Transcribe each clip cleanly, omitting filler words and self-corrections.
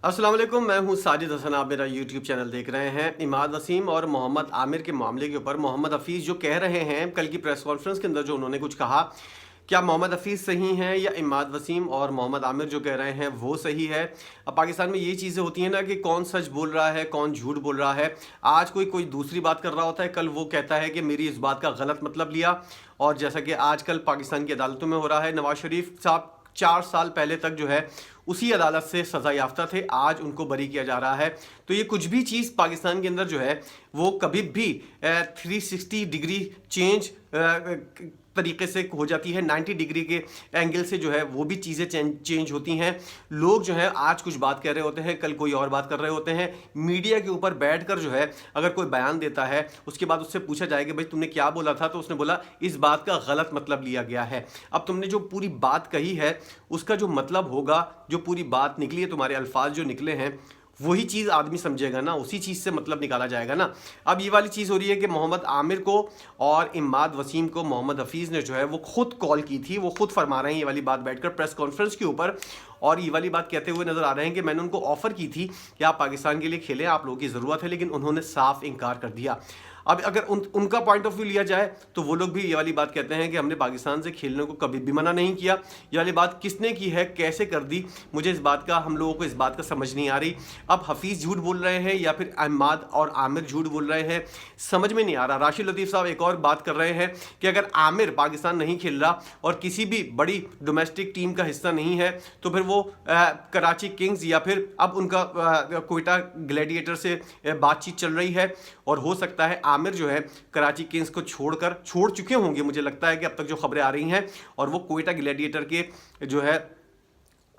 अस्सलाम वालेकुम, मैं हूं साजिद हसन। आप मेरा यूट्यूब चैनल देख रहे हैं। इमाद वसीम और मोहम्मद आमिर के मामले के ऊपर मोहम्मद हफीज़ जो कह रहे हैं, कल की प्रेस कॉन्फ्रेंस के अंदर जो उन्होंने कुछ कहा, क्या मोहम्मद हफीज़ सही हैं या इमाद वसीम और मोहम्मद आमिर जो कह रहे हैं वो सही है। अब पाकिस्तान में ये चीज़ें होती हैं ना कि कौन सच बोल रहा है, कौन झूठ बोल रहा है। आज कोई कोई दूसरी बात कर रहा होता है, कल वो कहता है कि मेरी इस बात का गलत मतलब लिया। और जैसा कि आजकल पाकिस्तान की अदालतों में हो रहा है, नवाज शरीफ साहब 4 साल पहले तक जो है उसी अदालत से सज़ा याफ्ता थे, आज उनको बरी किया जा रहा है। तो ये कुछ भी चीज़ पाकिस्तान के अंदर जो है वो कभी भी 360 डिग्री चेंज तरीके से हो जाती है। 90 डिग्री के एंगल से जो है वो भी चीज़ें चेंज होती हैं। लोग जो है आज कुछ बात कह रहे होते हैं, कल कोई और बात कर रहे होते हैं। मीडिया के ऊपर बैठकर जो है अगर कोई बयान देता है, उसके बाद उससे पूछा जाए कि भाई तुमने क्या बोला था, तो उसने बोला इस बात का गलत मतलब लिया गया है। अब तुमने जो पूरी बात कही है उसका जो मतलब होगा, जो पूरी बात निकली है, तुम्हारे अल्फाज जो निकले हैं, वही चीज़ आदमी समझेगा ना, उसी चीज़ से मतलब निकाला जाएगा ना। अब ये वाली चीज़ हो रही है कि मोहम्मद आमिर को और इमाद वसीम को मोहम्मद हफीज़ ने जो है वो खुद कॉल की थी, वो खुद फरमा रहे हैं ये वाली बात बैठकर प्रेस कॉन्फ्रेंस के ऊपर। और ये वाली बात कहते हुए नज़र आ रहे हैं कि मैंने उनको ऑफ़र की थी कि आप पाकिस्तान के लिए खेलें, आप लोगों की ज़रूरत है, लेकिन उन्होंने साफ इनकार कर दिया। अब अगर उनका पॉइंट ऑफ व्यू लिया जाए तो वो लोग भी ये वाली बात कहते हैं कि हमने पाकिस्तान से खेलने को कभी भी मना नहीं किया। ये वाली बात किसने की है, कैसे कर दी, मुझे इस बात का, हम लोगों को इस बात का समझ नहीं आ रही। अब हफीज़ झूठ बोल रहे हैं या फिर इमाद और आमिर झूठ बोल रहे हैं, समझ में नहीं आ रहा। राशिद लतीफ़ साहब एक और बात कर रहे हैं कि अगर आमिर पाकिस्तान नहीं खेल रहा और किसी भी बड़ी डोमेस्टिक टीम का हिस्सा नहीं है तो फिर वो कराची किंग्स या फिर अब उनका कोयटा ग्लैडिएटर से बातचीत चल रही है। और हो सकता है आमिर जो है कराची किंग्स को छोड़ चुके होंगे, मुझे लगता है कि अब तक जो खबरें आ रही हैं, और वो कोयटा ग्लैडिएटर के जो है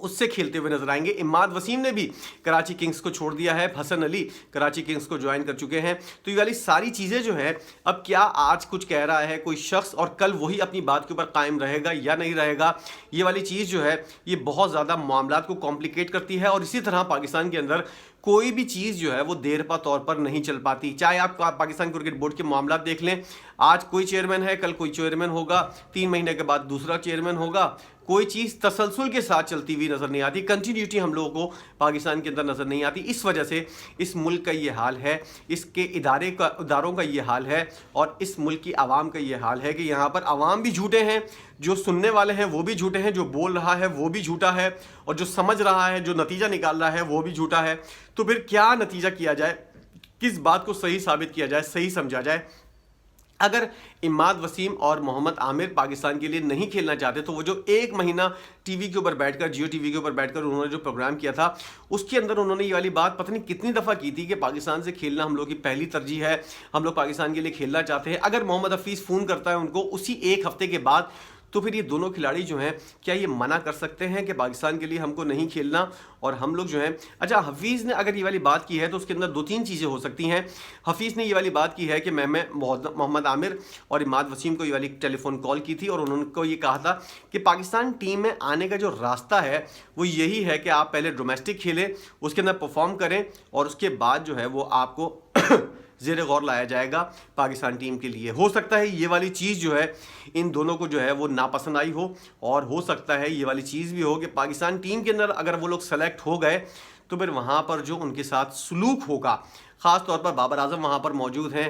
उससे खेलते हुए नजर आएंगे। इमाद वसीम ने भी कराची किंग्स को छोड़ दिया है, हसन अली कराची किंग्स को ज्वाइन कर चुके हैं। तो ये वाली सारी चीज़ें जो है, अब क्या आज कुछ कह रहा है कोई शख्स और कल वही अपनी बात के ऊपर कायम रहेगा या नहीं रहेगा, ये वाली चीज़ जो है ये बहुत ज़्यादा मामलात को कॉम्प्लिकेट करती है। और इसी तरह पाकिस्तान के अंदर कोई भी चीज़ जो है वो देरपा तौर पर नहीं चल पाती। चाहे आप पाकिस्तान क्रिकेट बोर्ड के मामला देख लें, आज कोई चेयरमैन है, कल कोई चेयरमैन होगा, 3 महीने के बाद दूसरा चेयरमैन होगा। कोई चीज़ तसलसल के साथ चलती हुई नज़र नहीं आती, कंटिन्यूटी हम लोगों को पाकिस्तान के अंदर नज़र नहीं आती। इस वजह से इस मुल्क का ये हाल है, इसके इदारों का ये हाल है, और इस मुल्क की आवाम का ये हाल है कि यहाँ पर आवाम भी झूठे हैं, जो सुनने वाले हैं वो भी झूठे हैं, जो बोल रहा है वो भी झूठा है, और जो समझ रहा है, जो नतीजा निकाल रहा है वो भी झूठा है। तो फिर क्या नतीजा किया जाए, किस बात को सही साबित किया जाए, सही समझा जाए। अगर इमाद वसीम और मोहम्मद आमिर पाकिस्तान के लिए नहीं खेलना चाहते तो वो जो 1 महीना टीवी के ऊपर बैठकर, जियो टीवी के ऊपर बैठकर उन्होंने जो प्रोग्राम किया था, उसके अंदर उन्होंने ये वाली बात पता नहीं कितनी दफ़ा की थी कि पाकिस्तान से खेलना हम लोग की पहली तरजीह है, हम लोग पाकिस्तान के लिए खेलना चाहते हैं। अगर मोहम्मद हफीज़ फ़ोन करता है उनको उसी 1 हफ्ते के बाद, तो फिर ये दोनों खिलाड़ी जो हैं क्या ये मना कर सकते हैं कि पाकिस्तान के लिए हमको नहीं खेलना, और हम लोग जो हैं। अच्छा, हफीज़ ने अगर ये वाली बात की है तो उसके अंदर 2-3 चीज़ें हो सकती हैं। हफीज़ ने ये वाली बात की है कि मैं मोहम्मद आमिर और इमाद वसीम को ये वाली टेलीफोन कॉल की थी और उन्होंने ये कहा था कि पाकिस्तान टीम में आने का जो रास्ता है वो यही है कि आप पहले डोमेस्टिक खेलें, उसके अंदर परफॉर्म करें, और उसके बाद जो है वो आपको ज़ेर गौर लाया जाएगा पाकिस्तान टीम के लिए। हो सकता है ये वाली चीज़ जो है इन दोनों को जो है वो नापसंद आई हो, और हो सकता है ये वाली चीज़ भी हो कि पाकिस्तान टीम के अंदर अगर वो लोग सेलेक्ट हो गए तो फिर वहाँ पर जो उनके साथ सलूक होगा, ख़ास तौर पर बाबर आजम वहाँ पर मौजूद हैं,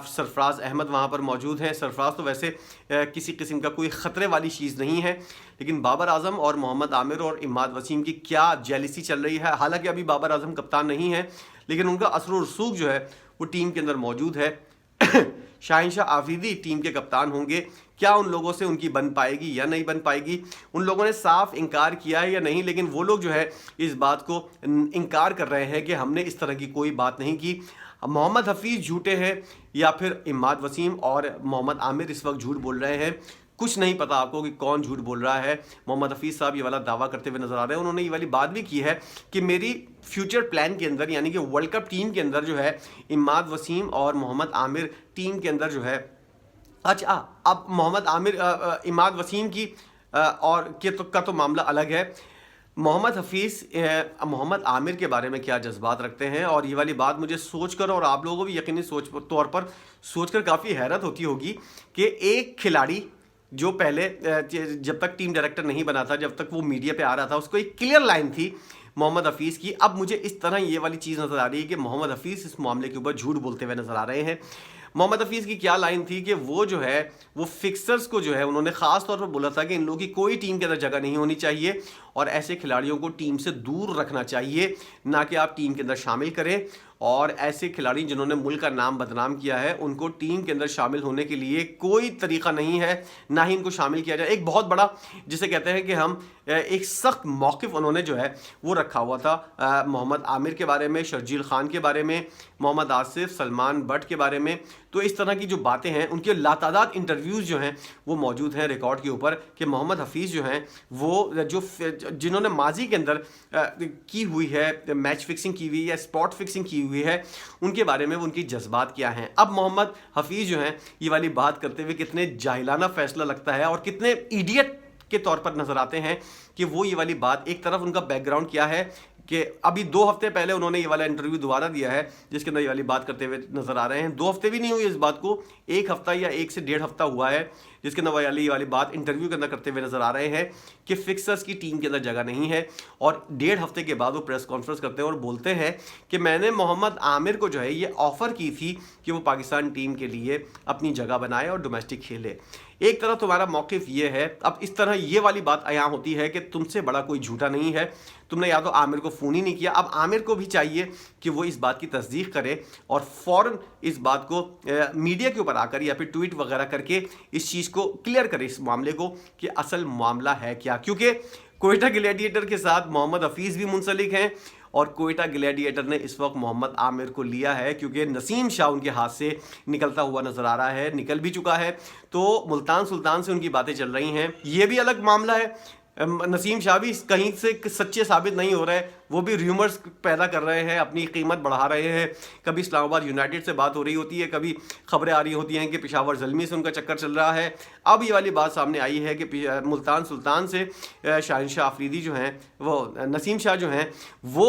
सरफराज अहमद वहाँ पर मौजूद हैं। सरफराज तो वैसे किसी किस्म का कोई ख़तरे वाली चीज़ नहीं है, लेकिन बाबर आजम और मोहम्मद आमिर और इमाद वसीम की क्या जेलिसी चल रही है। हालांकि अभी बाबर आजम कप्तान नहीं है, लेकिन उनका असर और रसूख जो है वो टीम के अंदर मौजूद है। शाहिनशाह आफरीदी टीम के कप्तान होंगे, क्या उन लोगों से उनकी बन पाएगी या नहीं बन पाएगी, उन लोगों ने साफ इनकार किया है या नहीं, लेकिन वो लोग जो है इस बात को इनकार कर रहे हैं कि हमने इस तरह की कोई बात नहीं की। मोहम्मद हफीज़ झूठे हैं या फिर इमाद वसीम और मोहम्मद आमिर इस वक्त झूठ बोल रहे हैं, कुछ नहीं पता आपको कि कौन झूठ बोल रहा है। मोहम्मद हफीज़ साहब ये वाला दावा करते हुए नजर आ रहे हैं। उन्होंने ये वाली बात भी की है कि मेरी फ्यूचर प्लान के अंदर, यानी कि वर्ल्ड कप टीम के अंदर जो है इमाद वसीम और मोहम्मद आमिर टीम के अंदर जो है। अच्छा, अब मोहम्मद आमिर इमाद वसीम की और का तो मामला अलग है। मोहम्मद हफीज़ मोहम्मद आमिर के बारे में क्या जज्बात रखते हैं, और ये वाली बात मुझे सोचकर और आप लोगों को भी यकीनी तौर पर सोचकर काफ़ी हैरत होती होगी कि एक खिलाड़ी जो पहले जब तक टीम डायरेक्टर नहीं बना था, जब तक वो मीडिया पे आ रहा था, उसको एक क्लियर लाइन थी मोहम्मद हफीज़ की। अब मुझे इस तरह ये वाली चीज़ नज़र आ रही है कि मोहम्मद हफीज़ इस मामले के ऊपर झूठ बोलते हुए नज़र आ रहे हैं। मोहम्मद हफीज़ की क्या लाइन थी कि वो जो है वो फिक्सर्स को जो है उन्होंने ख़ास तौर पर बोला था कि इन लोगों की कोई टीम के अंदर जगह नहीं होनी चाहिए और ऐसे खिलाड़ियों को टीम से दूर रखना चाहिए, ना कि आप टीम के अंदर शामिल करें। और ऐसे खिलाड़ी जिन्होंने मुल्क का नाम बदनाम किया है उनको टीम के अंदर शामिल होने के लिए कोई तरीका नहीं है, ना ही इनको शामिल किया जाए। एक बहुत बड़ा जिसे कहते हैं कि हम एक सख्त मौक़िफ़ उन्होंने जो है वो रखा हुआ था मोहम्मद आमिर के बारे में, शर्जील खान के बारे में, मोहम्मद आसिफ, सलमान बट के बारे में। तो इस तरह की जो बातें हैं उनके लातादाद इंटरव्यूज़ जो हैं वो मौजूद हैं रिकॉर्ड के ऊपर कि मोहम्मद हफीज़ जो हैं वो जो जिन्होंने माजी के अंदर की हुई है मैच फिक्सिंग की हुई है, स्पॉट फिक्सिंग की हुई है, उनके बारे में उनकी जज्बात क्या हैं। अब मोहम्मद हफीज़ जो हैं ये वाली बात करते हुए कितने जाहिलाना फैसला लगता है और कितने इडियट के तौर पर नज़र आते हैं कि वो ये वाली बात, एक तरफ उनका बैकग्राउंड क्या है कि अभी 2 हफ्ते पहले उन्होंने ये वाला इंटरव्यू दोबारा दिया है जिसके अंदर ये वाली बात करते हुए नज़र आ रहे हैं। 2 हफ्ते भी नहीं हुई इस बात को, 1 हफ्ता या 1 से 1.5 हफ्ता हुआ है जिसके अंदर ये वाली बात इंटरव्यू के अंदर करते हुए नज़र आ रहे हैं कि फिक्सर्स की टीम के अंदर जगह नहीं है। और 1.5 हफ्ते के बाद वो प्रेस कॉन्फ्रेंस करते हैं और बोलते हैं कि मैंने मोहम्मद आमिर को जो है ये ऑफ़र की थी कि वो पाकिस्तान टीम के लिए अपनी जगह बनाए और डोमेस्टिक खेले। एक तरफ तुम्हारा मौक़िफ़ ये है, अब इस तरह ये वाली बात यहाँ होती है कि तुमसे बड़ा कोई झूठा नहीं है, तुमने या तो आमिर को फ़ोन ही नहीं किया। अब आमिर को भी चाहिए कि वो इस बात की तस्दीक करे और फ़ौरन इस बात को मीडिया के ऊपर आकर या फिर ट्वीट वगैरह करके इस चीज़ को क्लियर करे, इस मामले को कि असल मामला है क्या। क्योंकि कोयटा ग्लैडिएटर के साथ मोहम्मद हफीज़ भी मुंसलिक हैं और कोयटा ग्लैडिएटर ने इस वक्त मोहम्मद आमिर को लिया है क्योंकि नसीम शाह उनके हाथ से निकलता हुआ नज़र आ रहा है, निकल भी चुका है। तो मुल्तान सुल्तान से उनकी बातें चल रही हैं, ये भी अलग मामला है। नसीम शाह भी कहीं से सच्चे साबित नहीं हो रहे, वो भी र्यूमर्स पैदा कर रहे हैं, अपनी कीमत बढ़ा रहे हैं। कभी इस्लामाबाद यूनाइटेड से बात हो रही होती है, कभी खबरें आ रही होती हैं कि पेशावर ज़ल्मी से उनका चक्कर चल रहा है। अब ये वाली बात सामने आई है कि मुल्तान सुल्तान से शाहिनशाह आफरीदी जो हैं वो नसीम शाह जो हैं वो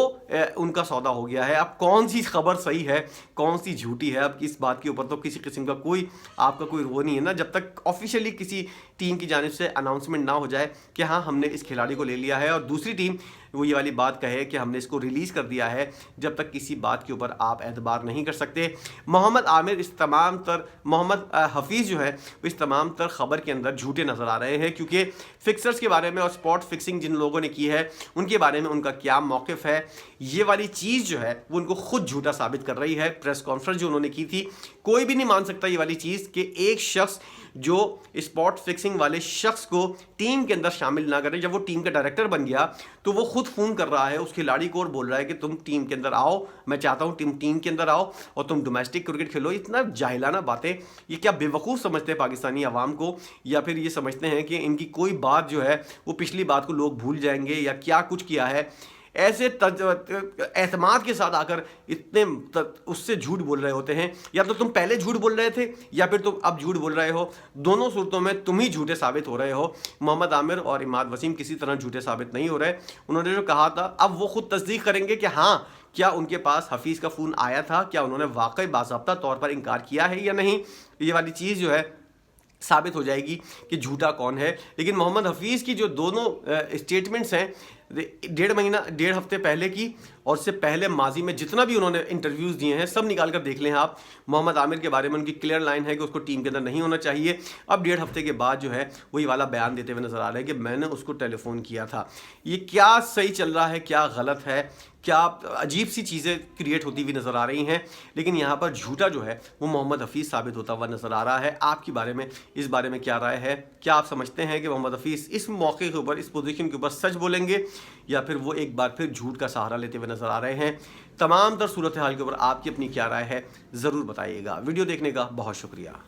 उनका सौदा हो गया है। अब कौन सी खबर सही है कौन सी झूठी है, अब इस बात के ऊपर तो किसी किस्म का कोई आपका कोई वो नहीं है ना, जब तक ऑफिशियली किसी टीम की जानिब से अनाउंसमेंट ना हो जाए कि हाँ हमने इस खिलाड़ी को ले लिया है और दूसरी टीम वो ये वाली बात कहे कि हमने इसको रिलीज़ कर दिया है, जब तक किसी बात के ऊपर आप एतबार नहीं कर सकते। मोहम्मद आमिर इस तमाम तर मोहम्मद हफीज़ जो है वो इस तमाम तर ख़बर के अंदर झूठे नज़र आ रहे हैं क्योंकि फिक्सर्स के बारे में और स्पॉट फिक्सिंग जिन लोगों ने की है उनके बारे में उनका क्या मौक़िफ़ है, ये वाली चीज़ जो है वो उनको खुद झूठा साबित कर रही है। प्रेस कॉन्फ्रेंस जो उन्होंने की थी, कोई भी नहीं मान सकता ये वाली चीज़ कि एक शख्स जो स्पॉट फिक्सिंग वाले शख्स को टीम के अंदर शामिल ना करें। जब वो टीम का डायरेक्टर बन गया तो वो खुद फ़ोन कर रहा है उस खिलाड़ी को और बोल रहा है कि तुम टीम के अंदर आओ, मैं चाहता हूँ टीम के अंदर आओ और तुम डोमेस्टिक क्रिकेट खेलो। इतना जाहिलाना बातें, ये क्या बेवकूफ़ समझते हैं पाकिस्तानी अवाम को, या फिर ये समझते हैं कि इनकी कोई बात जो है वो पिछली बात को लोग भूल जाएंगे या क्या कुछ किया है। ऐसे एतमाद के साथ आकर इतने उससे झूठ बोल रहे होते हैं, या तो तुम पहले झूठ बोल रहे थे या फिर तुम अब झूठ बोल रहे हो। दोनों सूरतों में तुम ही झूठे साबित हो रहे हो। मोहम्मद आमिर और इमाद वसीम किसी तरह झूठे साबित नहीं हो रहे। उन्होंने जो कहा था अब वो खुद तस्दीक करेंगे कि हाँ क्या उनके पास हफीज़ का फ़ोन आया था, क्या उन्होंने वाकई बाज़ाब्ता तौर पर इनकार किया है या नहीं। ये वाली चीज़ जो है साबित हो जाएगी कि झूठा कौन है। लेकिन मोहम्मद हफीज़ की जो दोनों स्टेटमेंट्स हैं 1.5 हफ्ते पहले की और उससे पहले माजी में जितना भी उन्होंने इंटरव्यूज़ दिए हैं सब निकाल कर देख लें आप। मोहम्मद आमिर के बारे में उनकी क्लियर लाइन है कि उसको टीम के अंदर नहीं होना चाहिए। अब 1.5 हफ्ते के बाद जो है वही वाला बयान देते हुए नज़र आ रहा है कि मैंने उसको टेलीफोन किया था। ये क्या सही चल रहा है, क्या गलत है, क्या अजीब सी चीज़ें क्रिएट होती हुई नज़र आ रही हैं। लेकिन यहाँ पर झूठा जो है वो मोहम्मद हफीज़ साबित होता हुआ नज़र आ रहा है। आपकी बारे में इस बारे में क्या राय है? क्या आप समझते हैं कि मोहम्मद हफीज़ इस मौके के ऊपर, इस पोजीशन के ऊपर सच बोलेंगे या फिर वो एक बार फिर झूठ का सहारा लेते हुए नज़र आ रहे हैं? तमाम तर सूरत हाल के ऊपर आपकी अपनी क्या राय है ज़रूर बताइएगा। वीडियो देखने का बहुत शुक्रिया।